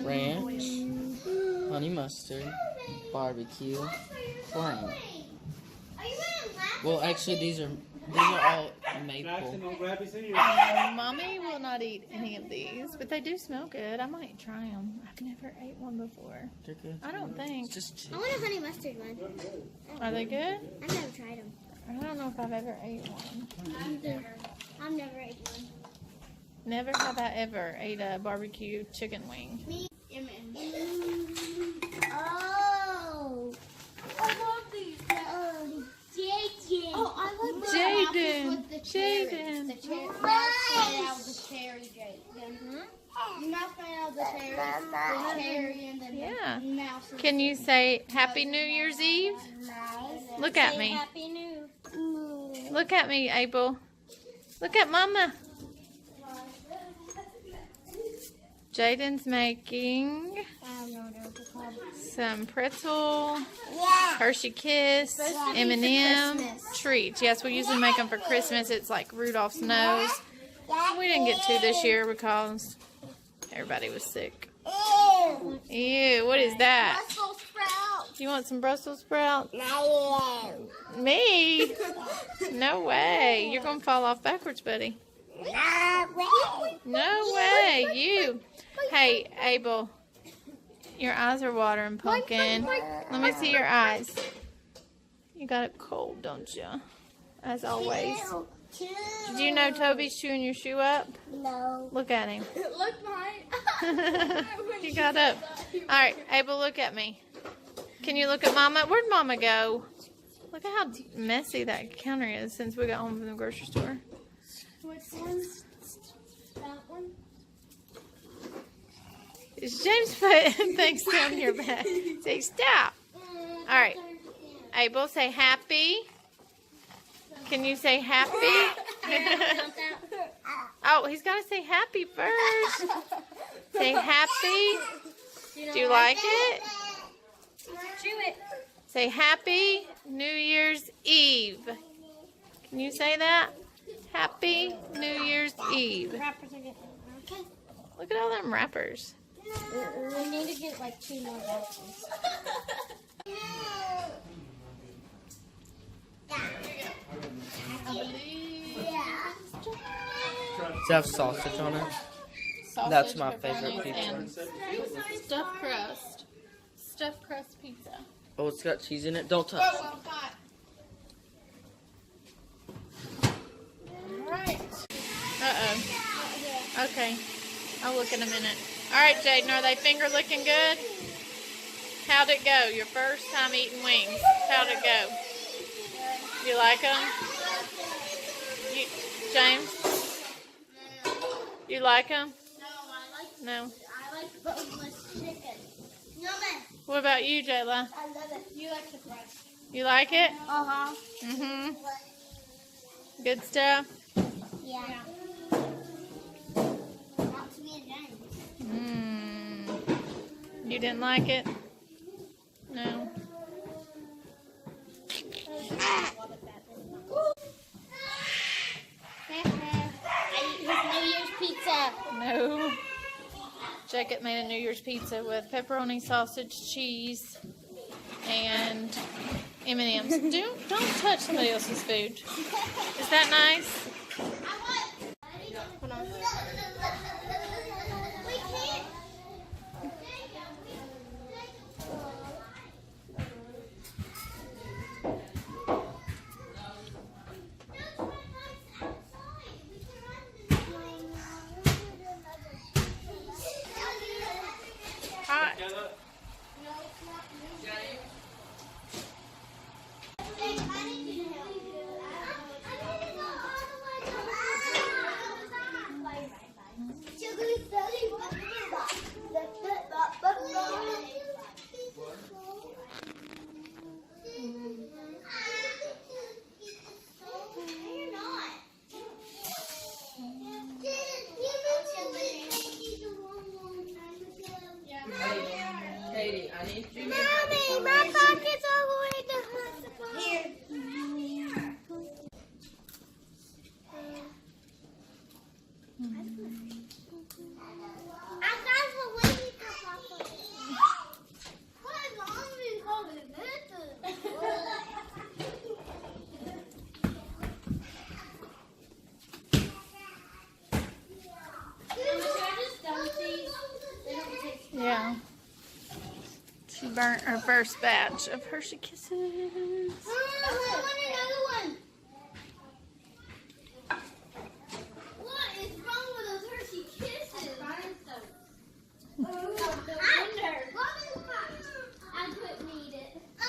Ranch, honey mustard, barbecue, plain. Well, actually, these are all maple. Mommy will not eat any of these, but they do smell good. I might try them. I've never ate one before. They're good. I don't think. It's just cheap. I want a honey mustard one. Are they good? I've never tried them. I don't know if I've ever ate one. I've never ate one. Never have I ever ate a barbecue chicken wing. Me. Oh. I love these. Jaden. Oh, I love the Jaden. with the cherries. Jaden. The cherry. Out the cherry, Jaden. You're not playing out the cherry. The cherry and the Yeah. mouse. Can you say Happy New Year's Eve? Look at me. Happy New. Look at me, Abel. Look at Mama. Jaden's making some pretzel, Hershey Kiss, M&M treats. Yes, we usually make them for Christmas. It's like Rudolph's nose. We didn't get to this year because everybody was sick. Ew, what is that? Brussels sprouts. You want some Brussels sprouts? No. Me? No way. You're going to fall off backwards, buddy. No way. You. Hey, Abel. Your eyes are watering, pumpkin. Let me see your eyes. You got it cold, don't you? As always. Did you know Toby's chewing your shoe up? No. Look at him. Look mine. He got up. All right, Abel, look at me. Can you look at Mama? Where'd Mama go? Look at how messy that counter is since we got home from the grocery store. Which one? That one? Is James putting things down your back? Say stop. All right. Abel, say happy. Can you say happy? Oh, he's got to say happy first. Say happy. Do you like it? Chew it. Say happy New Year's Eve. Can you say that? Happy New Year's Eve. Wrappers are getting okay. Look at all them wrappers. We need to get like 2 more boxes. Does it have sausage on it? That's my favorite pizza. Stuffed crust. Stuffed crust pizza. Oh, it's got cheese in it. Don't touch. Alright. Uh-oh. Okay. I'll look in a minute. Alright, Jaden, are they finger looking good? How'd it go? Your first time eating wings. How'd it go? You like them? James? You like them? No. I like boneless chicken. What about you, Jayla? I love it. You like the crust. You like it? Uh-huh. Mm-hmm. Good stuff? Yeah. Not to me and James. You didn't like it? No. I eat his New Year's pizza. No. Jacob made a New Year's pizza with pepperoni, sausage, cheese, and M&M's. Don't touch somebody else's food. Is that nice? Hold on. Hot. Katie, I need you. Mommy, my pocket's all the way to here. burnt our first batch of Hershey Kisses. I want another one. What is wrong with those Hershey Kisses? I couldn't eat it. I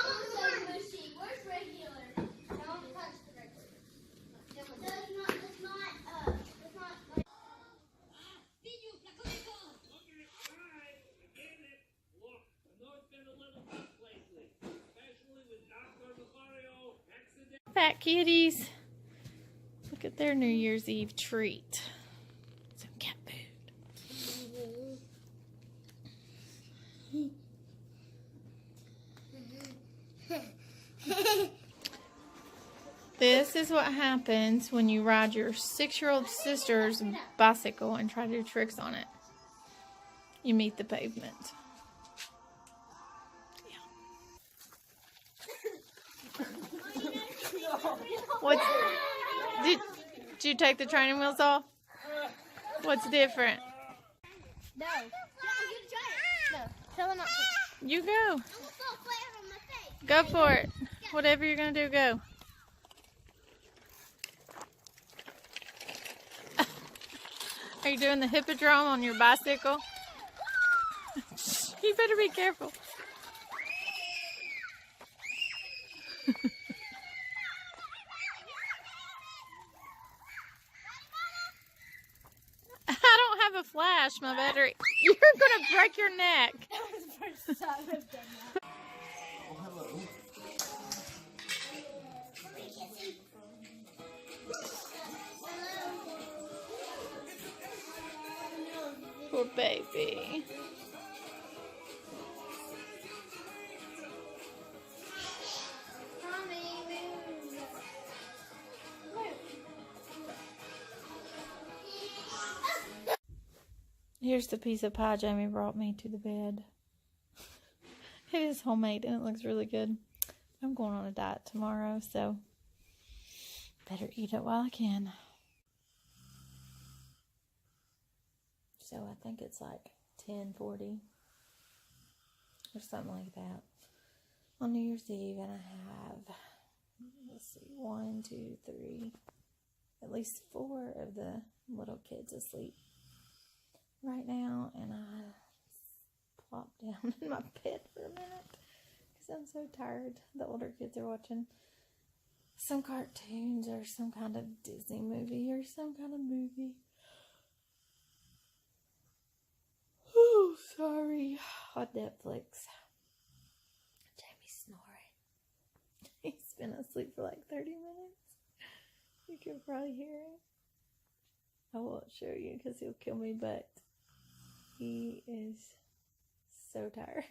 want so mushy. Where's regular? Don't touch the regular. It's not like... Fat kitties. Look at their New Year's Eve treat. Some cat food. This is what happens when you ride your 6-year-old sister's bicycle and try to do tricks on it. You meet the pavement. What's, did you take the training wheels off? What's different? No. No. Tell him not to. You go. I'm so flat on my face. Go for it. Whatever you're going to do, go. Are you doing the hippodrome on your bicycle? You better be careful. I don't have a flash, my battery. You're going to break your neck. That was the first time I've done that. Poor baby. Here's the piece of pie Jamie brought me to the bed. It is homemade and it looks really good. I'm going on a diet tomorrow, so better eat it while I can. So I think it's like 10:40 or something like that on New Year's Eve, and I have, let's see, 1, 2, 3, at least 4 of the little kids asleep right now, and I plopped down in my bed for a minute because I'm so tired. The older kids are watching some cartoons or some kind of Disney movie or some kind of movie. Oh, sorry. On Netflix. Jamie's snoring. He's been asleep for like 30 minutes. You can probably hear him. I won't show you because he'll kill me, but he is so tired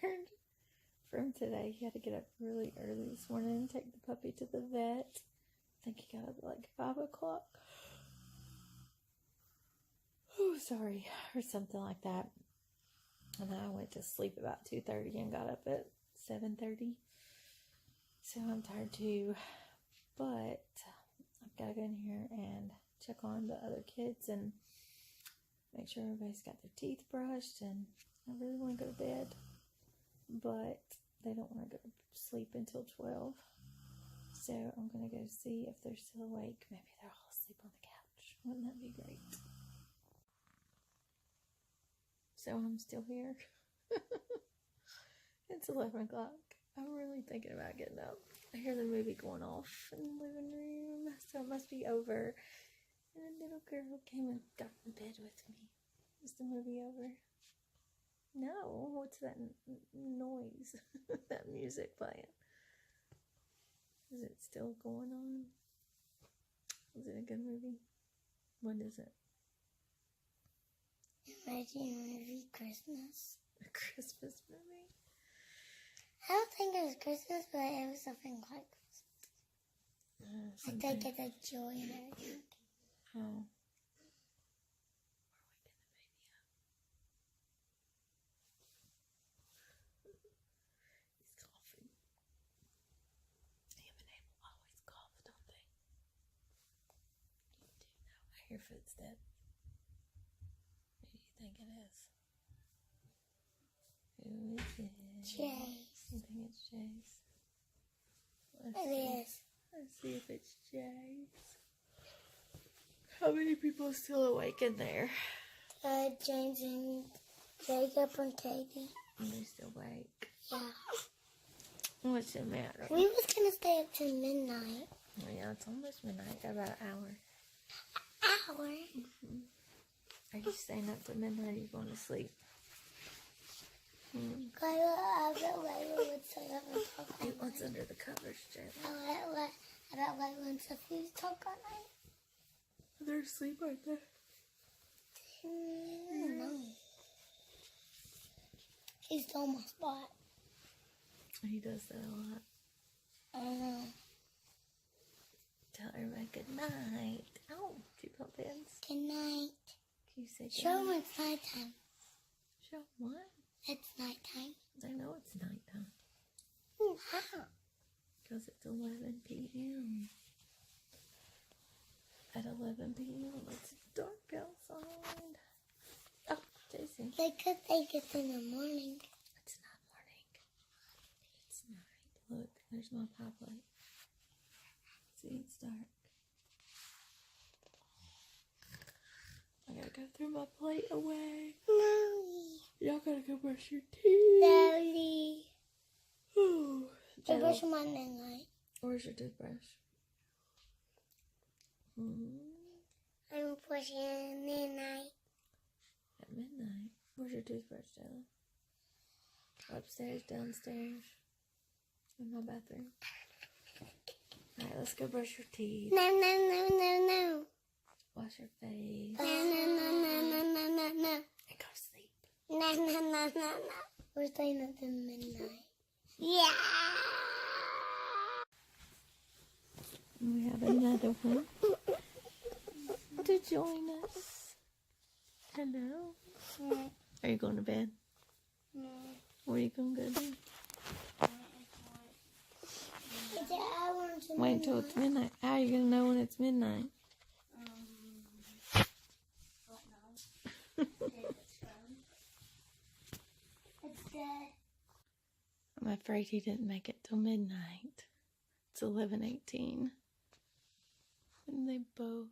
from today. He had to get up really early this morning and take the puppy to the vet. I think he got up at like 5 o'clock. Oh, sorry. Or something like that. And I went to sleep about 2:30 and got up at 7:30. So I'm tired too. But I've got to go in here and check on the other kids and make sure everybody's got their teeth brushed. And I really want to go to bed, but they don't want to go to sleep until 12. So I'm going to go see if they're still awake. Maybe they're all asleep on the couch. Wouldn't that be great? So I'm still here. It's 11 o'clock. I'm really thinking about getting up. I hear the movie going off in the living room, so it must be over. And a little girl came and got in bed with me. Is the movie over? No. What's that noise? That music playing. Is it still going on? Is it a good movie? What is it? Emoji Movie Christmas. A Christmas movie? I don't think it was Christmas, but it was something like Christmas. I think it's a joy and everything. Oh. He's coughing. Eminem will always cough, don't they? You do know. I hear footsteps. Who do you think it is? Who Who is it? Chase. You think it's Chase? It is. Let's see if it's Chase. How many people are still awake in there? James and Jacob and Katie. Are they still awake? Yeah. What's the matter? We was gonna stay up till midnight. Oh, yeah, it's almost midnight. Got about an hour. Hour. Are you staying up till midnight or are you going to sleep? I bet Layla would stay up and talk all Hey, what's night. under the covers, Jay? I bet Layla and Sophie would talk all night. They're asleep, aren't they? No. He stole my spot. He does that a lot. I don't know. Tell everybody good night. Oh, two pump ins. Good night. Can you say good Show night? them it's nighttime. Show what? It's nighttime. I know it's nighttime. How? Because it's 11 p.m. At 11 p.m. It's dark outside. Oh, Jason. They could think it's in the morning. It's not morning. It's night. Look, there's my pop light. See, it's dark. I gotta go throw my plate away. Mommy. Y'all gotta go brush your teeth. Daddy. Oh, I brush my midnight. where's your toothbrush? I'm brushing midnight. At midnight. Where's your toothbrush, Jella? Upstairs, downstairs, in my bathroom. Alright, let's go brush your teeth. No. Wash your face. No. And go to sleep. No. We're staying up till midnight. Yeah. We have another one to join us. Hello. Are you going to bed? No. Where are you going to go to? It's an hour until Wait until it's midnight. How are you going to know when it's midnight? It's dead. I'm afraid he didn't make it till midnight. It's 11:18. And they both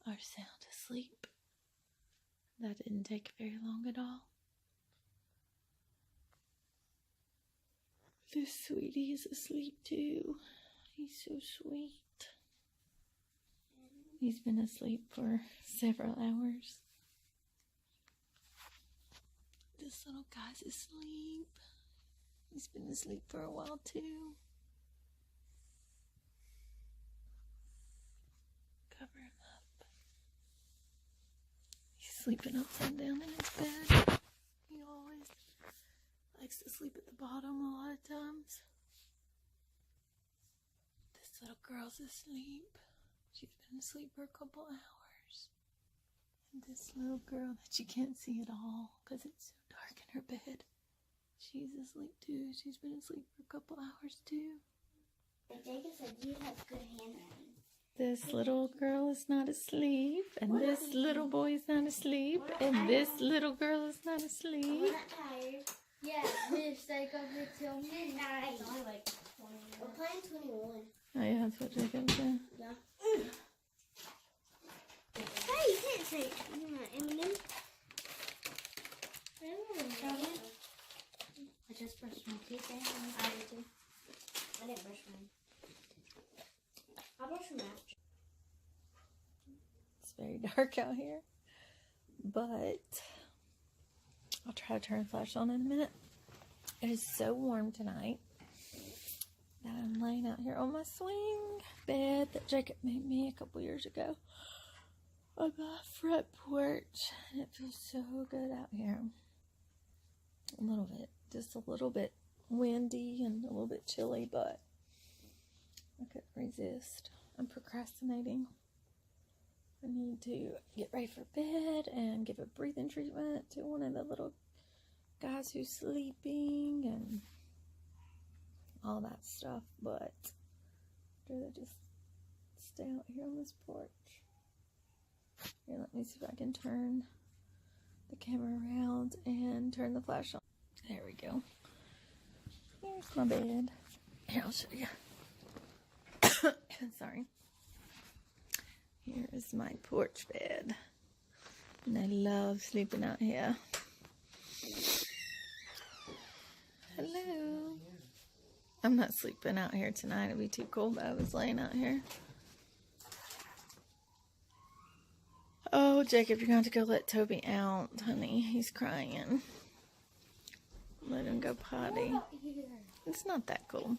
are sound asleep. That didn't take very long at all. This sweetie is asleep too. He's so sweet. He's been asleep for several hours. This little guy's asleep. He's been asleep for a while too. Cover him up. He's sleeping upside down in his bed. He always likes to sleep at the bottom a lot of times. This little girl's asleep. She's been asleep for a couple hours. And this little girl that you can't see at all because it's so dark in her bed, she's asleep too. She's been asleep for a couple hours too. Jacob said you have good handwriting. This little girl is not asleep, and this little boy is not asleep, and this little girl is not asleep. I'm not tired. Yeah, we stay up until midnight. It's only like 20. We're playing 21. Oh yeah, that's what Jacob said. Yeah. Hey, you can't say Eminem. I just brushed my teeth and I did too. I didn't brush mine. I'll brush them after. It's very dark out here, but I'll try to turn the flash on in a minute. It is so warm tonight that I'm laying out here on my swing bed that Jacob made me a couple years ago on my front porch, and it feels so good out here. A little bit, just a little bit windy and a little bit chilly, but I couldn't resist. I'm procrastinating. I need to get ready for bed and give a breathing treatment to one of the little guys who's sleeping and all that stuff, but I'd rather just stay out here on this porch. Here, let me see if I can turn the camera around and turn the flash on. There we go. Here's my bed. Here, I'll show you. Sorry. Here is my porch bed. And I love sleeping out here. Hello. I'm not sleeping out here tonight. It'd be too cold. I was laying out here. Oh, Jacob, you're going to go let Toby out, honey. He's crying. Let him go potty. It's not that cool.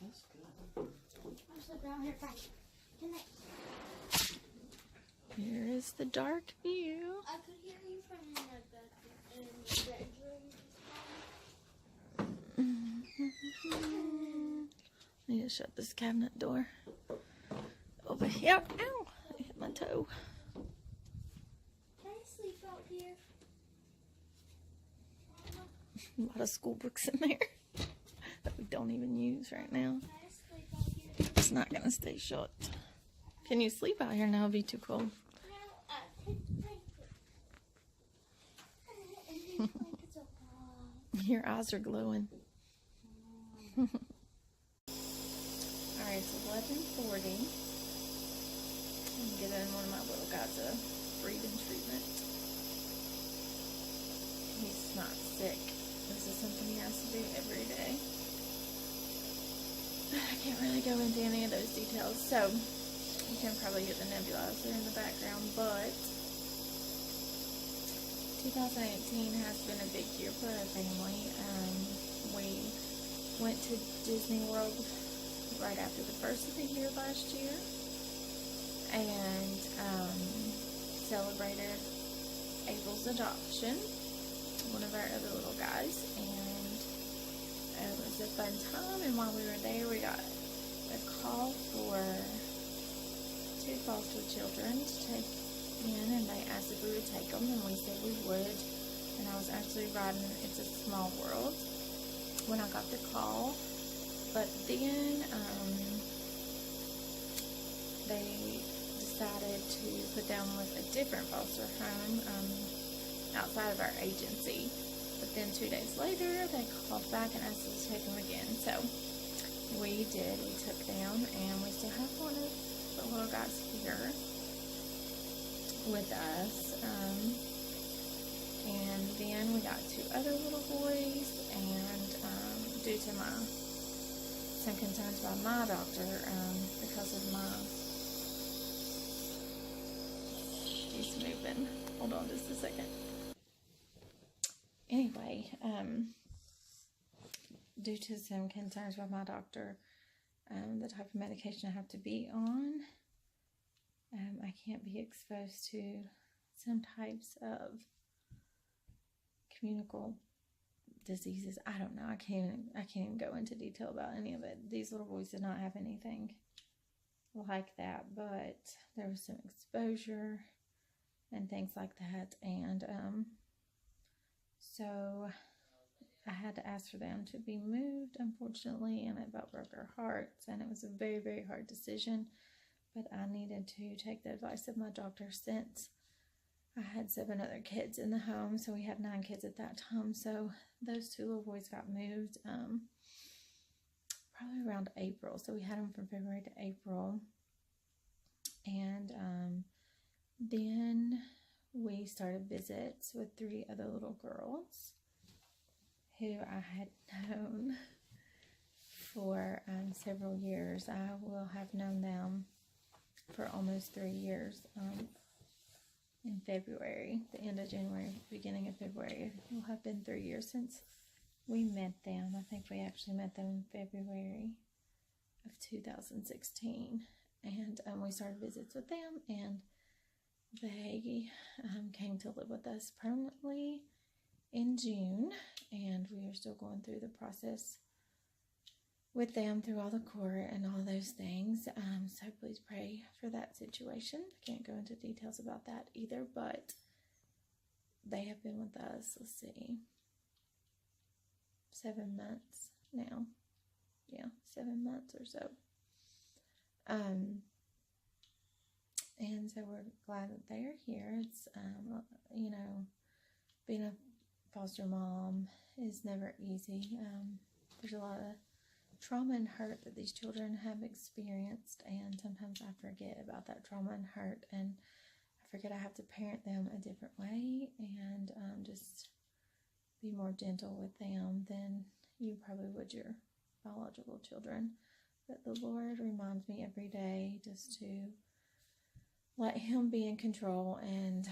Here is the dark view. I could hear you from the bedroom. I need to shut this cabinet door. Over here. Ow! I hit my toe. Can I sleep out here? A lot of school books in there that we don't even use right now. Can I sleep out here? It's not going to stay shut. Can you sleep out here now? It'll be too cold. No, take the blanket. And these blankets are hot. Your eyes are glowing. Alright, it's 11:40. I'm giving one of my little guys a breathing treatment. He's not sick. This is something he has to do every day. I can't really go into any of those details, so you can probably hear the nebulizer in the background, but 2018 has been a big year for our family. We went to Disney World right after the first of the year last year and celebrated Abel's adoption, one of our other little guys, and it was a fun time. And while we were there, we got a call for 2 foster children to take in, and they asked if we would take them, and we said we would. And I was actually riding It's a Small World when I got the call, but then they decided to put them with a different foster home outside of our agency. But then 2 days later, they called back and asked us to take them again. So we did. We took them, and we still have one of the little guys here with us. And then we got 2 other little boys, and due to some concerns by my doctor, because of he's moving. Hold on just a second. Anyway, due to some concerns by my doctor, the type of medication I have to be on, I can't be exposed to some types of communicable diseases. I don't know. I can't even go into detail about any of it. These little boys did not have anything like that, but there was some exposure and things like that, and so I had to ask for them to be moved, unfortunately, and it about broke our hearts, and it was a very, very hard decision, but I needed to take the advice of my doctor since I had 7 other kids in the home, so we had 9 kids at that time. So those 2 little boys got moved probably around April. So we had them from February to April, and then we started visits with 3 other little girls who I had known for several years. I will have known them for almost 3 years. In February, the end of January, beginning of February, it will have been 3 years since we met them. I think we actually met them in February of 2016, and we started visits with them, and they came to live with us permanently in June, and we are still going through the process with them through all the court and all those things. So please pray for that situation. I can't go into details about that either, but they have been with us, let's see, 7 months now. Yeah, 7 months or so. And so we're glad that they're here. It's, you know, being a foster mom is never easy. There's a lot of trauma and hurt that these children have experienced, and sometimes I forget about that trauma and hurt, and I forget I have to parent them a different way, and just be more gentle with them than you probably would your biological children. But the Lord reminds me every day just to let Him be in control, and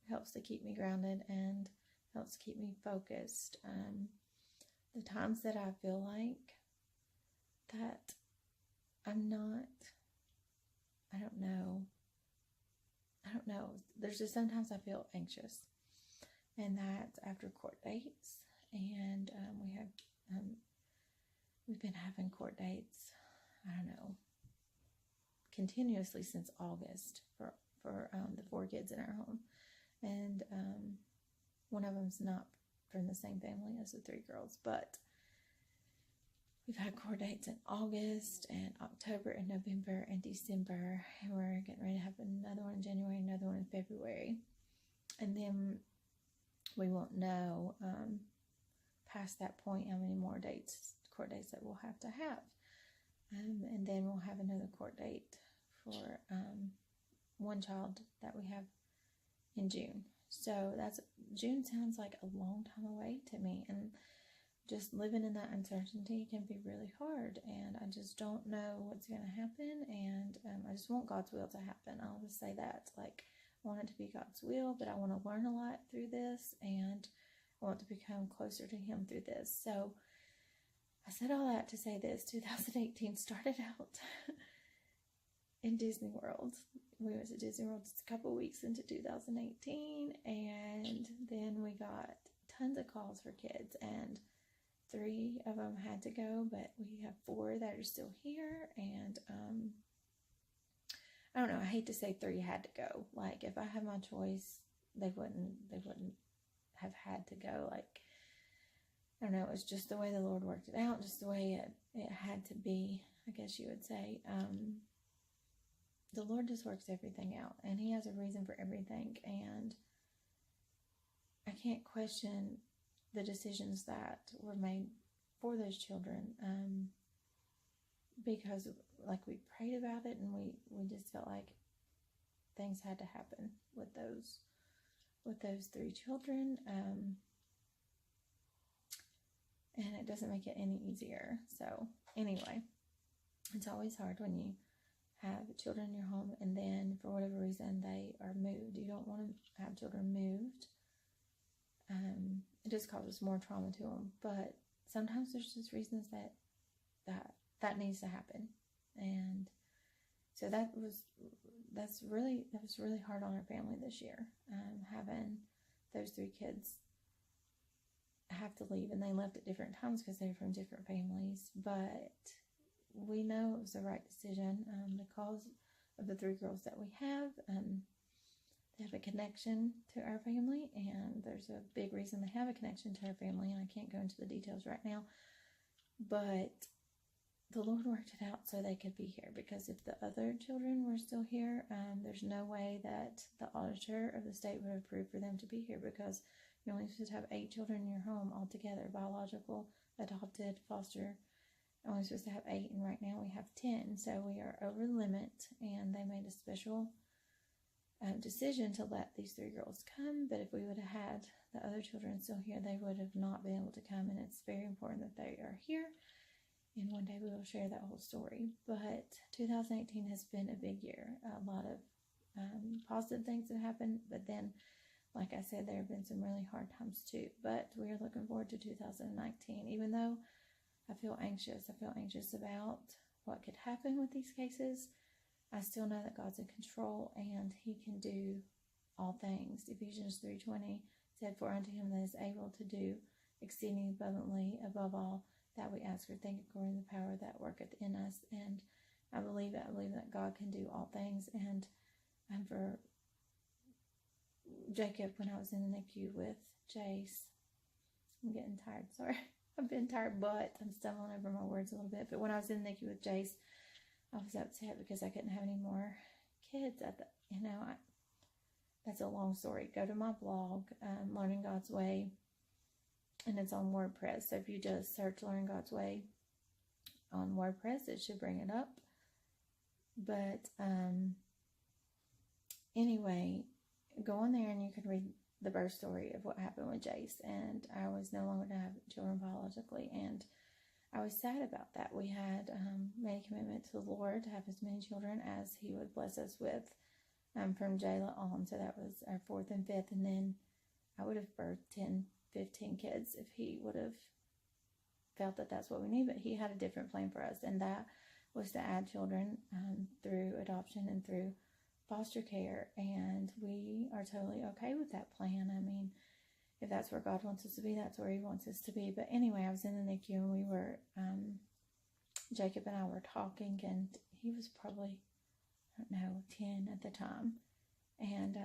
helps to keep me grounded and helps to keep me focused. The times that I feel like that I'm not, I don't know. There's just sometimes I feel anxious, and that's after court dates, and we've been having court dates, I don't know, continuously since August for the 4 kids in our home, and one of them's not from the same family as the 3 girls, but we've had court dates in August and October and November and December, and we're getting ready to have another one in January, another one in February, and then we won't know past that point how many more court dates that we'll have to have, and then we'll have another court date for one child that we have in June. So June sounds like a long time away to me, and just living in that uncertainty can be really hard, and I just don't know what's going to happen, and I just want God's will to happen. I always say that, like, I want it to be God's will, but I want to learn a lot through this, and I want to become closer to Him through this. So I said all that to say this: 2018 started out in Disney World. We went to Disney World just a couple weeks into 2018, and then we got tons of calls for kids, and 3 of them had to go, but we have 4 that are still here, and I don't know, I hate to say 3 had to go. Like, if I had my choice, they wouldn't have had to go. Like, I don't know, it was just the way the Lord worked it out, just the way it had to be, I guess you would say. The Lord just works everything out, and He has a reason for everything, and I can't question the decisions that were made for those children, because, like, we prayed about it, and we just felt like things had to happen with those 3 children, and it doesn't make it any easier. So anyway, it's always hard when you have children in your home, and then for whatever reason they are moved. You don't want to have children moved. It just causes more trauma to them. But sometimes there's just reasons that needs to happen, and so that was really hard on our family this year. Having those 3 kids have to leave, and they left at different times because they're from different families, but we know it was the right decision because of the 3 girls that we have. They have a connection to our family, and there's a big reason they have a connection to our family, and I can't go into the details right now, but the Lord worked it out so they could be here, because if the other children were still here, there's no way that the auditor of the state would approve for them to be here, because you're only supposed to have 8 children in your home altogether, biological, adopted, foster. Only supposed to have 8, and right now we have 10, so we are over the limit, and they made a special decision to let these 3 girls come, but if we would have had the other children still here, they would have not been able to come, and it's very important that they are here, and one day we will share that whole story. But 2018 has been a big year, a lot of positive things that happened, but then, like I said, there have been some really hard times too, but we are looking forward to 2019, even though I feel anxious about what could happen with these cases. I still know that God's in control, and He can do all things. Ephesians 3:20 said, "For unto Him that is able to do exceeding abundantly above all that we ask or think, according to the power that worketh in us." And I believe it. I believe that God can do all things. And for Jacob, when I was in the NICU with Jace, I'm getting tired, sorry. I've been tired, but I'm stumbling over my words a little bit. But when I was in the NICU with Jace, I was upset because I couldn't have any more kids at the, that's a long story. Go to my blog, Learning God's Way, and it's on WordPress. So if you just search Learning God's Way on WordPress, it should bring it up. But anyway, go on there and you can read the birth story of what happened with Jace. And I was no longer to have children biologically, and I was sad about that. We had made a commitment to the Lord to have as many children as He would bless us with from Jayla on. So that was our 4th and 5th. And then I would have birthed 10, 15 kids if He would have felt that that's what we need. But He had a different plan for us, and that was to add children through adoption and through foster care. And we are totally okay with that plan. I mean, if that's where God wants us to be, that's where He wants us to be. But anyway, I was in the NICU, and we were, Jacob and I were talking, and he was probably, I don't know, 10 at the time. And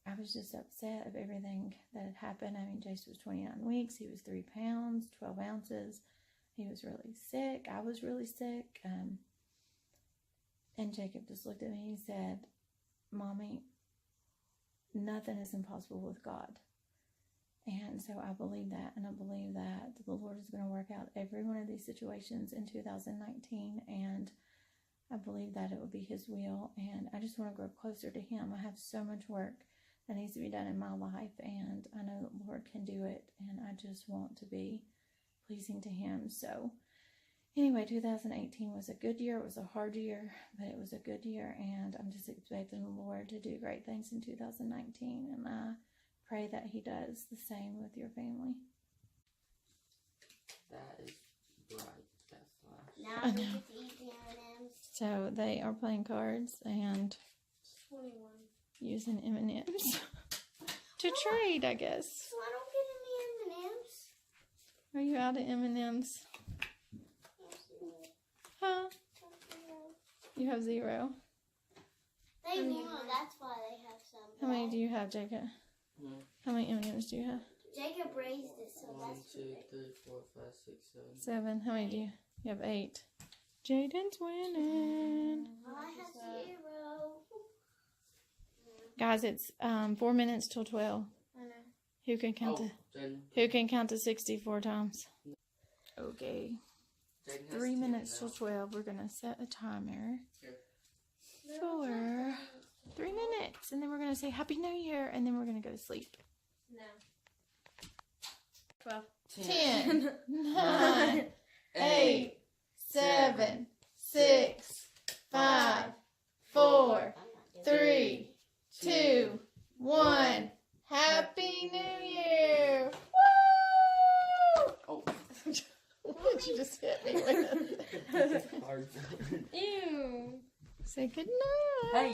I was just upset of everything that had happened. I mean, Jace was 29 weeks. He was 3 pounds, 12 ounces. He was really sick. I was really sick. And Jacob just looked at me and he said, Mommy, nothing is impossible with God. And so I believe that, and I believe that the Lord is going to work out every one of these situations in 2019, and I believe that it will be His will, and I just want to grow closer to Him. I have so much work that needs to be done in my life, and I know the Lord can do it, and I just want to be pleasing to Him. So anyway, 2018 was a good year. It was a hard year, but it was a good year, and I'm just expecting the Lord to do great things in 2019, and I pray that He does the same with your family. That is bright. That's flash. Now I get to eat the M&Ms. So they are playing cards and 21. using M&Ms to trade, I guess. So I don't get any M&Ms. Are you out of M&Ms? Huh? You have 0. They won. That's why they have some. How many do you have, Jacob? How many M&Ms do you have? Jacob raised it, so 1, that's 2, 3, 4, 5, 6, 7. 7. How many do you? You have 8. Jaden's winning. I have 0. Guys, it's 4 minutes till 12. I know. Who can count Who can count to 60 4 times? Okay. 3 minutes till 12. We're gonna set a timer for 3 minutes, and then we're gonna say Happy New Year, and then we're gonna go to sleep. No. 12. 10, 9, 8, 7, 6, 5, 4, 3, 2, 1. Happy New Year! Woo! Oh. What did you just hit me with? Hard. Ew. Say good night. Hey.